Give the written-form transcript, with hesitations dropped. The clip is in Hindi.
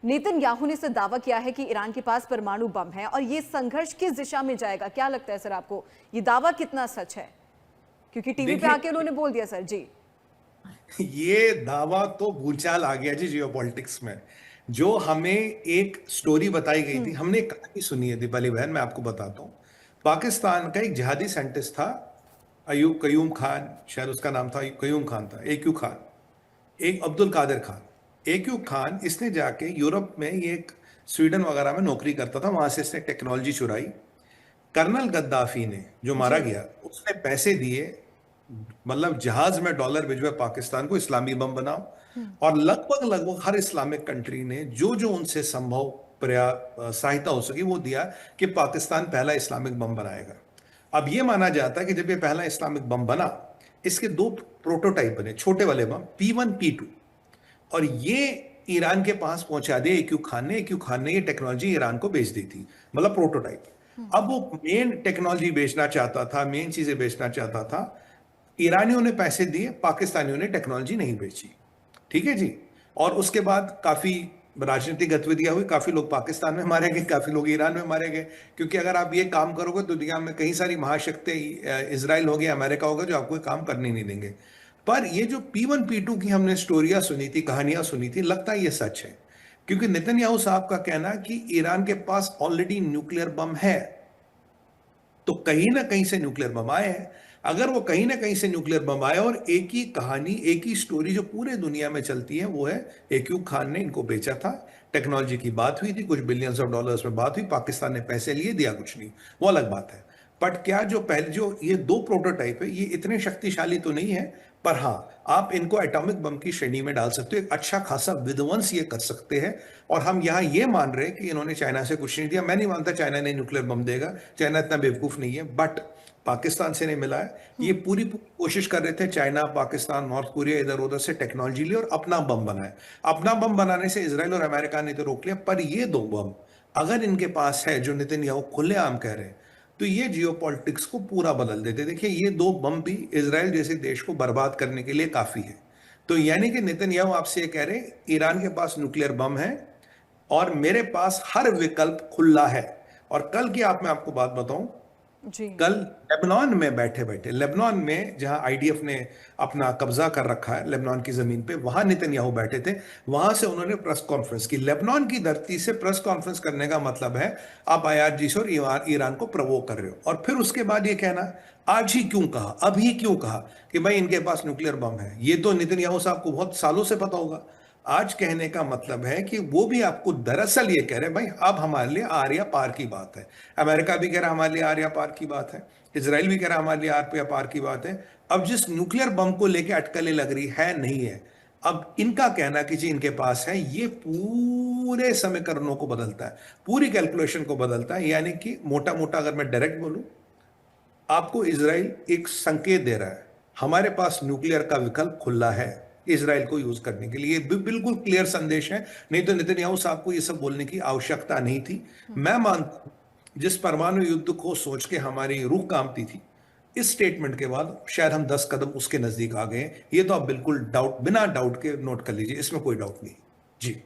नेतन्याहू ने दावा किया है कि ईरान के पास परमाणु बम है और ये संघर्ष किस दिशा में जाएगा, क्या लगता है सर आपको, ये दावा कितना सच है? क्योंकि टीवी पे आके उन्होंने बोल दिया सर जी। ये दावा तो भूचाल आ गया जी जियोपॉलिटिक्स में। जो हमें एक स्टोरी बताई गई थी, हमने एक कहानी सुनी है दीपाली बहन, मैं आपको बताता हूँ। पाकिस्तान का एक जिहादी साइंटिस्ट था, अयूब कयूम खान, शायद उसका नाम था कयूम खान था, एक्यू खान, एक अब्दुल कादिर खान। एक्यू खान, इसने जाके यूरोप में, ये एक स्वीडन वगैरह में नौकरी करता था, वहां से इसने टेक्नोलॉजी चुराई। कर्नल गद्दाफी ने, जो मारा जी। गया, उसने पैसे दिए, मतलब जहाज में डॉलर भिजवाए पाकिस्तान को, इस्लामी बम बनाओ। और लगभग लगभग हर इस्लामिक कंट्री ने जो जो उनसे संभव सहायता हो सकी वो दिया कि पाकिस्तान पहला इस्लामिक बम बनाएगा। अब ये माना जाता है कि जब ये पहला इस्लामिक बम बना, इसके दो प्रोटोटाइप बने, छोटे वाले बम P1 P2, और ये ईरान के पास पहुंचा दिए एक्यू खान ने ये टेक्नोलॉजी ईरान को बेच दी थी, मतलब प्रोटोटाइप। अब वो मेन टेक्नोलॉजी बेचना चाहता था, मेन चीजें बेचना चाहता था। ईरानियों ने पैसे दिए, पाकिस्तानियों ने टेक्नोलॉजी नहीं बेची। ठीक है जी। और उसके बाद काफी राजनीतिक गतिविधियां हुई, काफी लोग पाकिस्तान में मारे गए, काफी लोग ईरान में मारे गए। क्योंकि अगर आप ये काम करोगे तो दुनिया में कई सारी महाशक्ति, इजराइल हो गया, अमेरिका होगा, जो आपको काम करने नहीं देंगे। पर ये जो P1 P2 की हमने स्टोरियां सुनी थी, कहानियां सुनी थी, लगता है ये सच है। क्योंकि नेतन्याहू साहब का कहना है कि ईरान के पास ऑलरेडी न्यूक्लियर बम है, तो कहीं ना कहीं से न्यूक्लियर बम आए हैं। अगर वो कहीं ना कहीं से न्यूक्लियर बम आए, और एक ही कहानी, एक ही स्टोरी जो पूरे दुनिया में चलती है, वो है एक्यूब खान ने इनको बेचा था। टेक्नोलॉजी की बात हुई थी, कुछ बिलियंस ऑफ डॉलर्स में बात हुई, पाकिस्तान ने पैसे लिए, दिया कुछ नहीं, वो अलग बात है। बट क्या जो पहले जो ये दो प्रोटोटाइप है, ये इतने शक्तिशाली तो नहीं है, पर हाँ, आप इनको एटॉमिक बम की श्रेणी में डाल सकते हो, एक अच्छा खासा विध्वंस ये कर सकते हैं। और हम यहाँ ये मान रहे हैं कि इन्होंने चाइना से कुछ नहीं दिया। मैं नहीं मानता चाइना ने न्यूक्लियर बम देगा, चाइना इतना बेवकूफ नहीं है, बट पाकिस्तान से नहीं मिला है। ये पूरी पूरी कोशिश कर रहे थे, चाइना, पाकिस्तान, नॉर्थ कोरिया, इधर उधर से टेक्नोलॉजी ली और अपना बम बनाए। अपना बम बनाने से इसराइल और अमेरिका ने तो रोक लिया, पर ये दो बम अगर इनके पास है, जो नेतन्याहू खुलेआम कह रहे हैं, तो ये जियोपॉलिटिक्स को पूरा बदल देते। देखिए, ये दो बम भी इसराइल जैसे देश को बर्बाद करने के लिए काफी है। तो यानी कि नेतन्याहू आपसे ये कह रहे हैं, ईरान के पास न्यूक्लियर बम है और मेरे पास हर विकल्प खुला है। और कल की मैं आपको बात बताऊं, जी। कल लेबनान में बैठे बैठे, लेबनान में जहां आईडीएफ ने अपना कब्जा कर रखा है लेबनान की जमीन पे, वहां नेतन्याहू बैठे थे। वहां से उन्होंने प्रेस कॉन्फ्रेंस की। लेबनान की धरती से प्रेस कॉन्फ्रेंस करने का मतलब है आप IRGC और ईरान को प्रवोक कर रहे हो। और फिर उसके बाद ये कहना, आज ही क्यों कहा, अभी क्यों कहा कि भाई इनके पास न्यूक्लियर बम है। ये तो नेतन्याहू साहब को बहुत सालों से पता होगा। आज कहने का मतलब है कि वो भी आपको दरअसल ये कह रहे हैं, भाई अब हमारे लिए आर या पार की बात है। अमेरिका भी कह रहा है हमारे लिए आर या पार की बात है, इसराइल भी कह रहा है हमारे लिए आर या पार की बात है। अब जिस न्यूक्लियर बम को लेकर अटकलें लग रही है, नहीं है, अब इनका कहना कि जी इनके पास है, ये पूरे समीकरणों को बदलता है, पूरी कैलकुलेशन को बदलता है। यानी कि मोटा मोटा अगर मैं डायरेक्ट बोलूं, आपको इसराइल एक संकेत दे रहा है, हमारे पास न्यूक्लियर का विकल्प खुला है इसराइल को यूज करने के लिए। बिल्कुल क्लियर संदेश है, नहीं तो नेतन्याहू साहब को यह सब बोलने की आवश्यकता नहीं थी। मैं मानता हूं जिस परमाणु युद्ध को सोच के हमारी रूह कांपती थी, इस स्टेटमेंट के बाद शायद हम 10 कदम उसके नजदीक आ गए। ये तो आप बिल्कुल डाउट, बिना डाउट के नोट कर लीजिए, इसमें कोई डाउट नहीं। जी।